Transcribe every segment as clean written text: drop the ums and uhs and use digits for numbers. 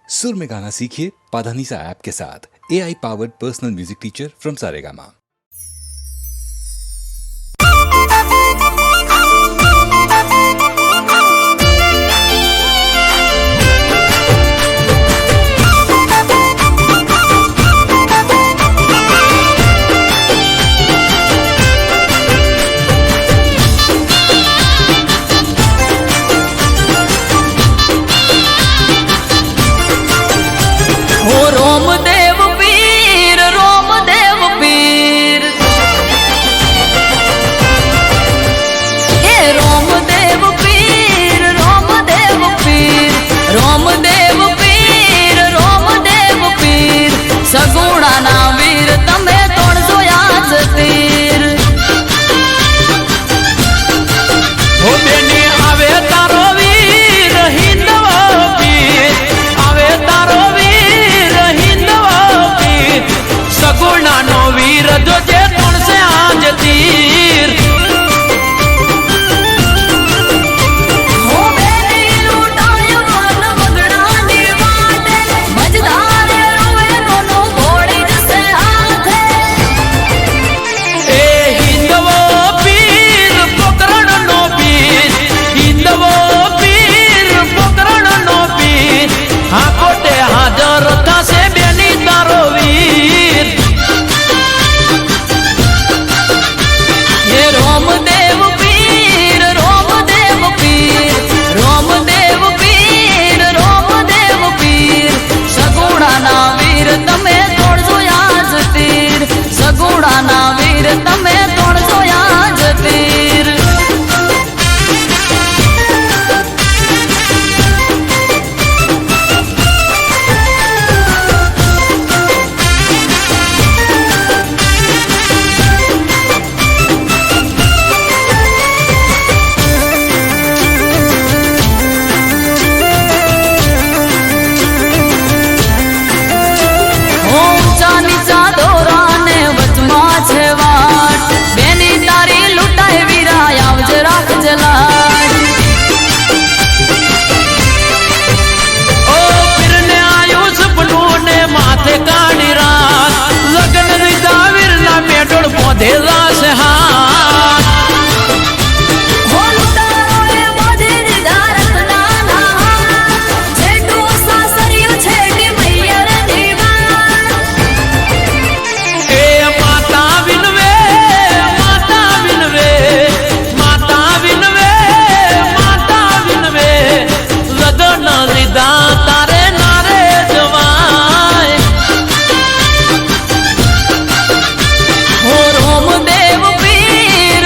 सुर में गाना सीखिए पाधानीसा ऐप के साथ। AI powered personal music teacher from Saregama. रोमदेव पीर हे रोमदेव पीर सगुणा ना वीर तमे तोड़जो याद तीर हो बेनी आवे तारो वीर हिंदवा पीर आवे तारो वीर हिंदवा पीर सगुणा नो वीर जो जे तोड़ से आज तीर हो बेनी लूटायो मन मगड़ानी वाटे मजदार रोवे दोनों घोड़ी जैसे हाथे ए हिंदवा पीर पकड़न नो पीर हिंदवा पीर पकड़न नो पीर हाँ कोटे हाजर था से बेनी तारो वीर हे रोमदेव पीर सगुणा ना वीर तमे तोड़जो याद तीर सगुणा ना वीर तमे तोड़जो याद तीर ऊंचा नीचा दोरा ने वचमा छे वाट बेनी तारी लुटाए वीरा आवज राख जलाट ओ फिरने आयो सपनों ने माथे काढ़ी रात लगन रीता वीरना मेडोड़ पौधे रास हाथ हो लुटारो ए बोधे निधारत नाना छेटू सासरियो छेटी मैयर दीवार ए माता विनवे माता विनवे माता विनवे माता विनवे लगन रीता तारे नारे जवाय हो रोमदेव पीर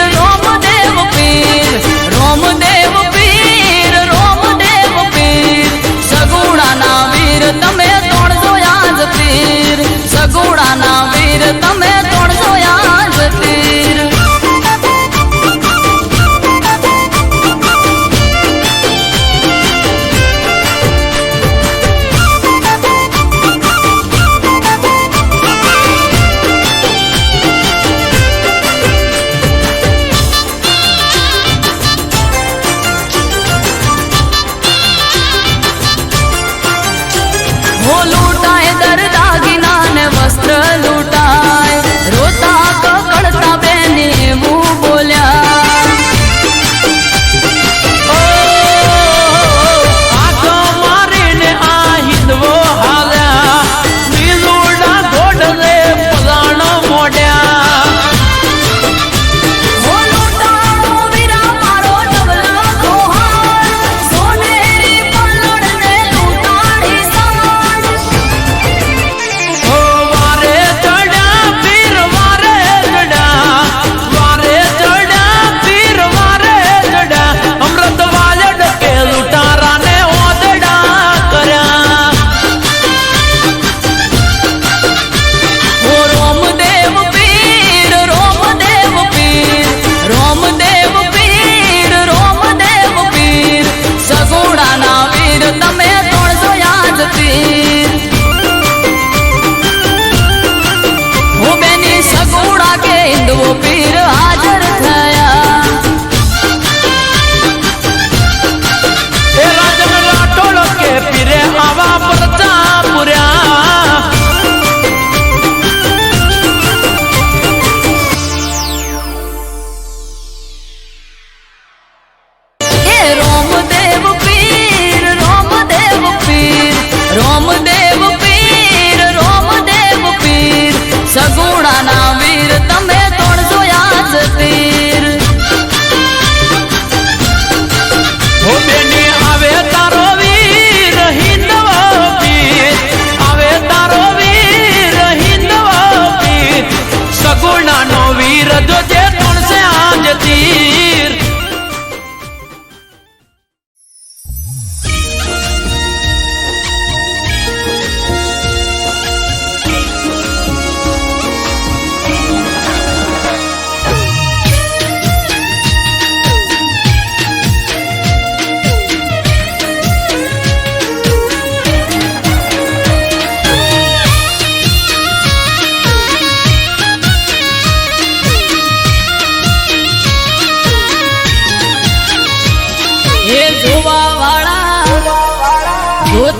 सगुणा ना वीर तमे तोड़जो याद तीर सगुणा ना वीर तमे तोड़जो याद तीर हो लूटाए दर दागिना ने वस्त्र लूटाए रोता ककड़ता बेनी मुंह बोल्या ओ आगो मारीने आ हिंदवो हाल्या नीलूड़ा घोड़ले पलाण मोड्या हो लूटाओ वीरा मारो डबला कोहार सोनेरी पल्लड़ ने लूटाड़ी साड़ ओ वारे चढ़ा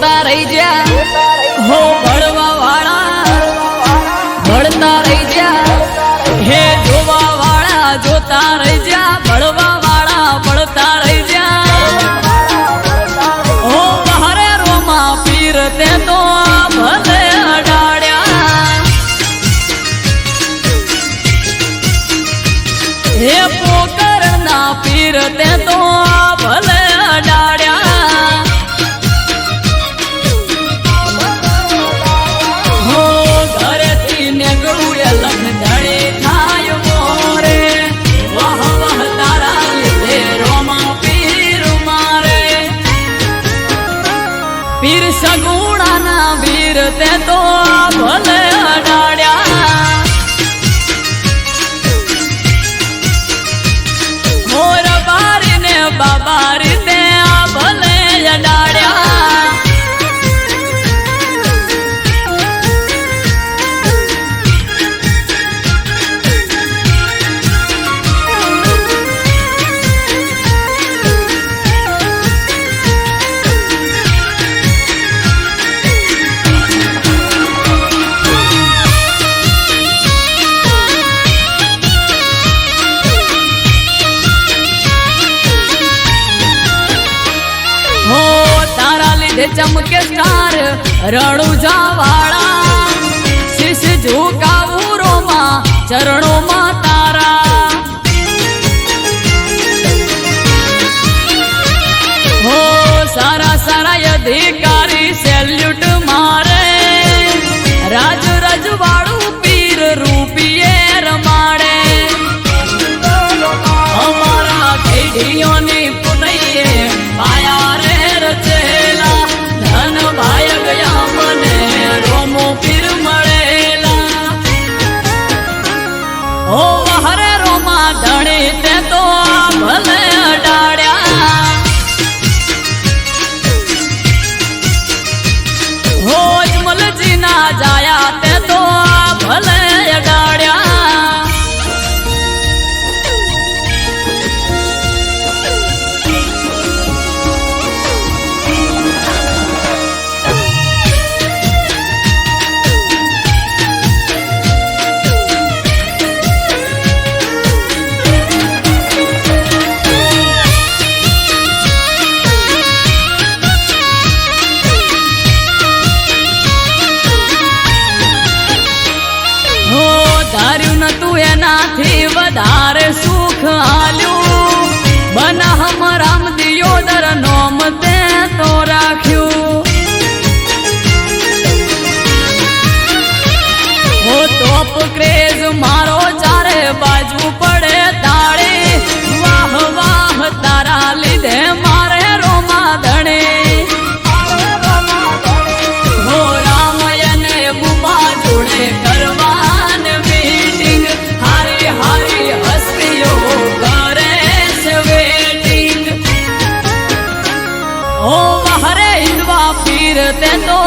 જોતા રહી જા હો ભળવા વાળા ભળતા રહી જા હે જોવા વાળા જોતા રહી જા ભળવા વાળા ભળતા રહી જા હો બહારે રોમા પીર તે તો ભલે અડાડ્યા હે પોકર ના પીર તે તો ભલે અડાડ્યા હો ઘરેથી નીકળું એ લખધણી થાય મોરે વાહ વાહ તારા લીધે રોમા પીર મારે પીર સગુણાના વીર તે તો ભલે અડાડ્યા મોર બારી ને બાબારી તે ભલે અડાડ્યા હો તારા લીધે ચમકે સ્ટાર રણુજા વાળા શીશ ઝુકાવું રોમા ચરણોમાં તારા હો સારા સારા અધિકારી સેલ્યુટ મારે રાજ રજવાડું પીર રૂપિયે રમાડે અમારા પેઢીઓની પુનૈયે પાયા રે રચેલા ધન ભાય ગયા મને રોમો પીર મળેલા ઓ હરે રોમા ધણી તે તો ભલે અડાડ્યા હો જમલજી ના જાયા તે તો ભલે અડાડ્યા હો ધાર્યું નતું એનાથી વધારે સુખ આલ્યું બનાહમ રામ દિયોદર નોમ તે તો રાખ્યું હો ટોપ ક્રેઝ મારો ચારે બાજુ પડે તાળે વાહ વાહ તારા લીધે મારે રોમા ધણે હો રામયને બુમા જોડે કરવાન મીટિંગ હારી હારી હસ્તીઓ કરે છે વેટિંગ ઓ હરે હિંદવા પીર તે તો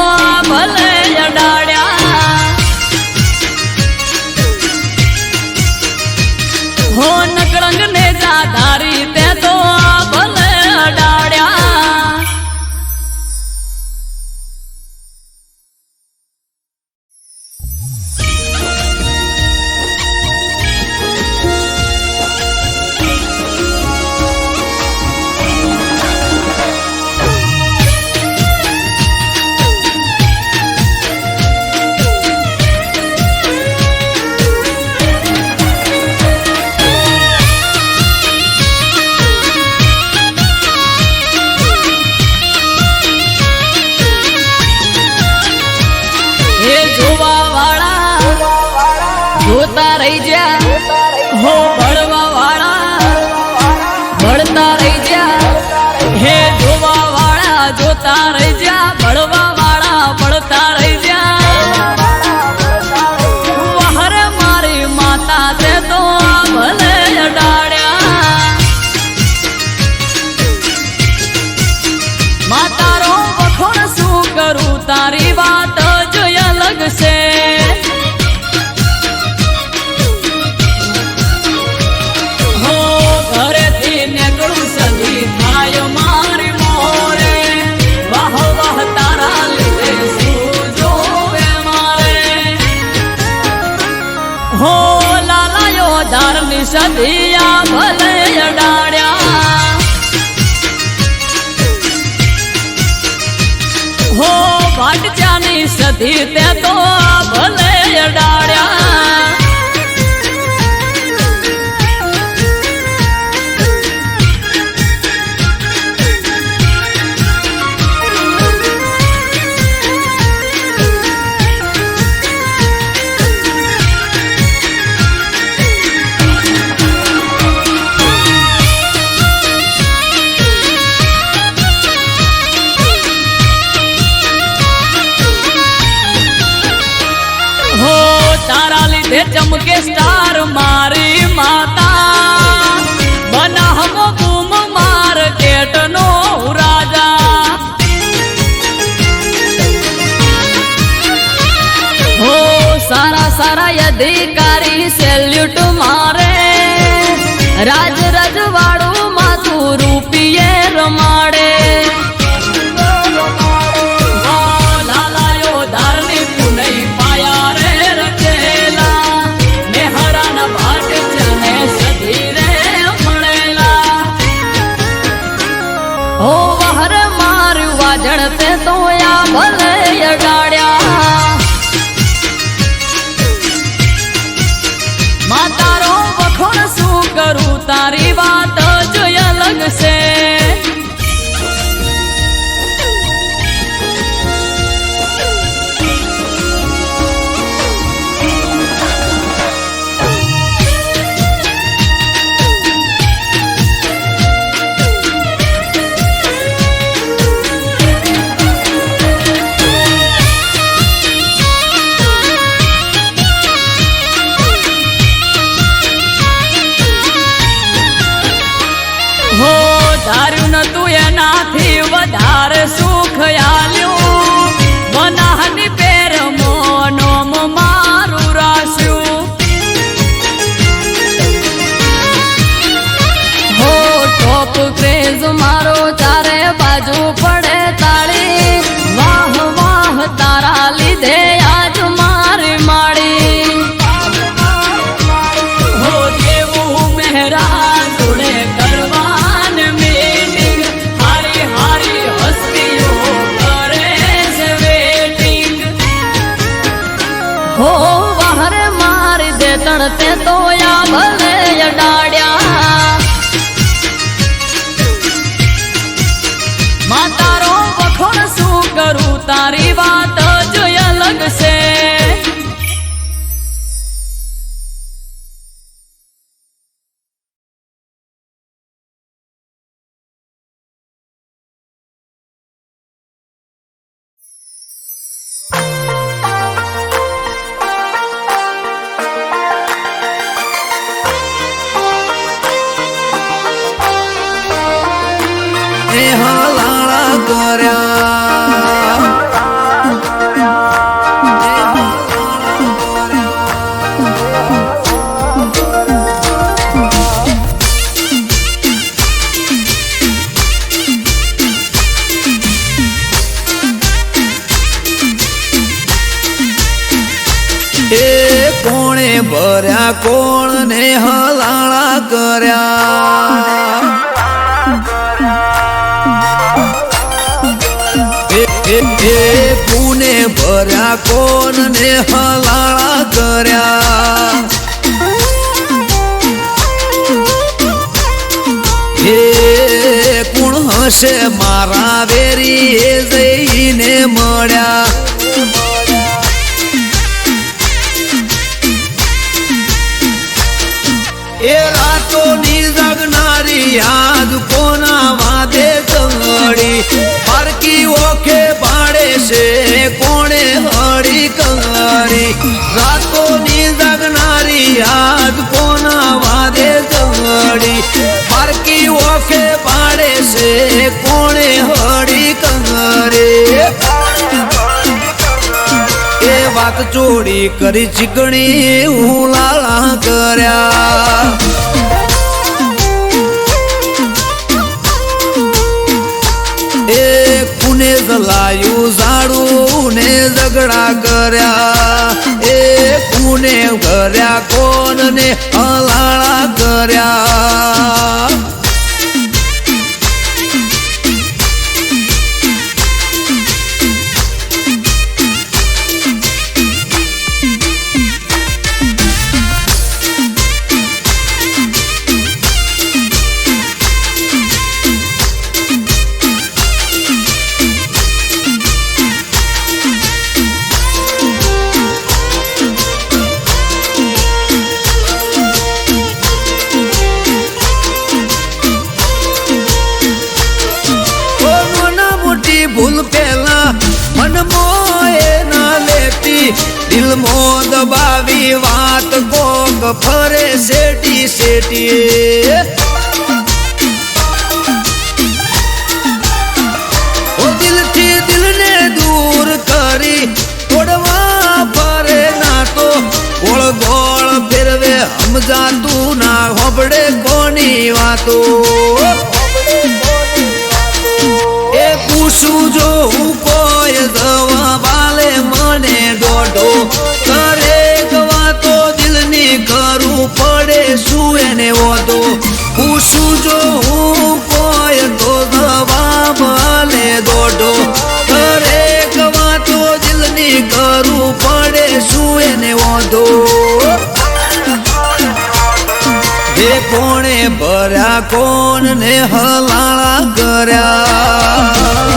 ભલે અડાડ્યા હો નકળંગ ને જાધારી તે તો ભલે અડાડ્યા હે જોવા વાળા જોતા રહી જા હો ભળવા વાળા ભળતા રહી જા હે જોવા વાળા જોતા રહી જા ભળવા વાળા ભળતા રહી જા વહરે મારી માતા તે તો ભલે અડાડ્યા માતારો વખોણ શું કરું તારી વાત જ અલગ છે હો ઘરેથી નીકળું સદી થાય મારી મોરે વાહ વાહ તારા વાટચાની સધી તે તો ભલે અડાડ્યા चमके स्टार मारी माता बना हम बूम मार्केट नो राजा हो सारा सारा अधिकारी सेल्यूट मारे राज रजवाड़ू माथू रूपिये रमाड़े जड़ते तो या भले अडाड्या मातारो वखोण शू करूं तारी बात जो अलग से धार्યું નતું એનાથી વધારે સુખ આલ્યું મનાહની પેર મોનોમ મારું રાસ્યું હો ટોપ ક્રેઝ મારો ચારે બાજુ પડે તાળી વાહ વાહ તારા લીધે આજ મારી માળી હો દેવું મહેરા જોડે કરવા हो वहर मार दे तड़ते तो या भले अडाड्या मातारो वखोण शू करूं तारी बात जो अलग से કોણે ભર્યા કોણ ને હલાળા કર્યા પુને ભર્યા કોણ ને હલાળા કર્યા હે કોણ હશે મારા વેરી એ જઈને મળ્યા એ રાતોની જગનારી યાદ કોના વાદે કંગડી પારકી ઓખે પાડે છે કોણે હળી કંગડી રાતોની જગનારી યાદ કોના વાદે કંગડી પારકી ઓખે પાડે છે કોણે હળી કંગડી એ વાત ચોરી કરી ચીકણી હું લાલા કર્યા એ કુને જલાયું ઝાડું ને ઝઘડા કર્યા એ કુને કર્યા કોણ ને હલાળા કર્યા દિલમો દબાવી વાત કોક ફરે શેટી શેટી ઓ દિલથી દિલને દૂર કરી તોડવા ફરે ના તો ગોળ ગોળ ફેરવે સમજાતું ના હોબડે કોની વાતો એ પૂછું જો હું કોઈ જવાબ આલે મને દોઢો દરેક વાતો દિલની કરું પડે શું એને વાતો પૂછું જો હું કોઈ તો જવાબ આલે દોઢો દરેક વાતો દિલની કરું પડે શું એને વાતો એ કોણે ભર્યા કોણ ને હલાળા કર્યા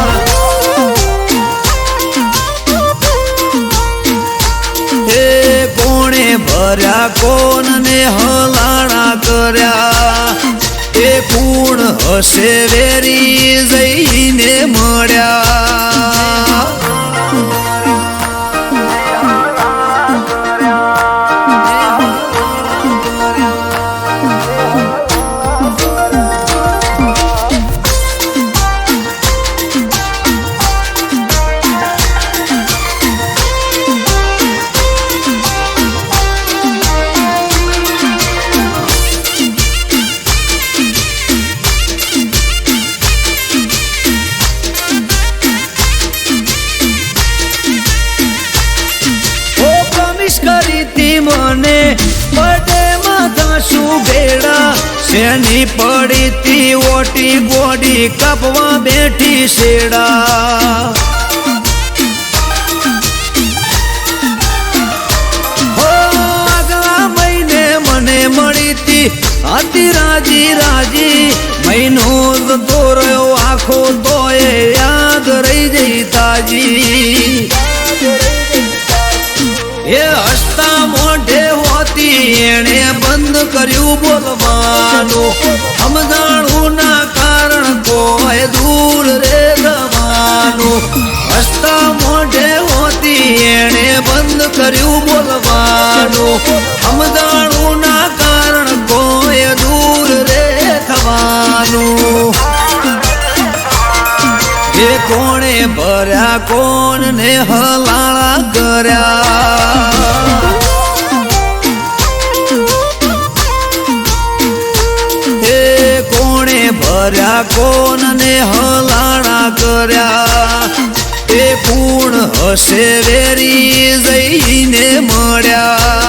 એ કોણે ભર્યા કોણ ને હલાળા કર્યા એ કુણ હશે વેરી જઈને મળ્યા મને પડે માથા શું ભેડા શેની પડી તી ઓટી ગોડી કાપવા બેઠી શેડા હો આગલા મહિને મને મળી તી હતી રાજી રાજી મહિનો જતો રહ્યો આખો તોય યાદ રહી જઈ તાજી એ હસતા મોઢે હોતી એણે બંધ કર્યું બોલવાનું સમજાણું ના કારણ કોઈ દૂર રે જવાનું હસતા મોઢે હોતી એણે બંધ કર્યું બોલવાનું સમજાણું ના કારણ કોઈ દૂર રે થવાનું એ કોણે ભર્યા કોણ ને હલાળા કર્યા એ કોણે ભર્યા કોણ ને હલાળા કર્યા એ પૂર્ણ હશે વેરી જઈને મળ્યા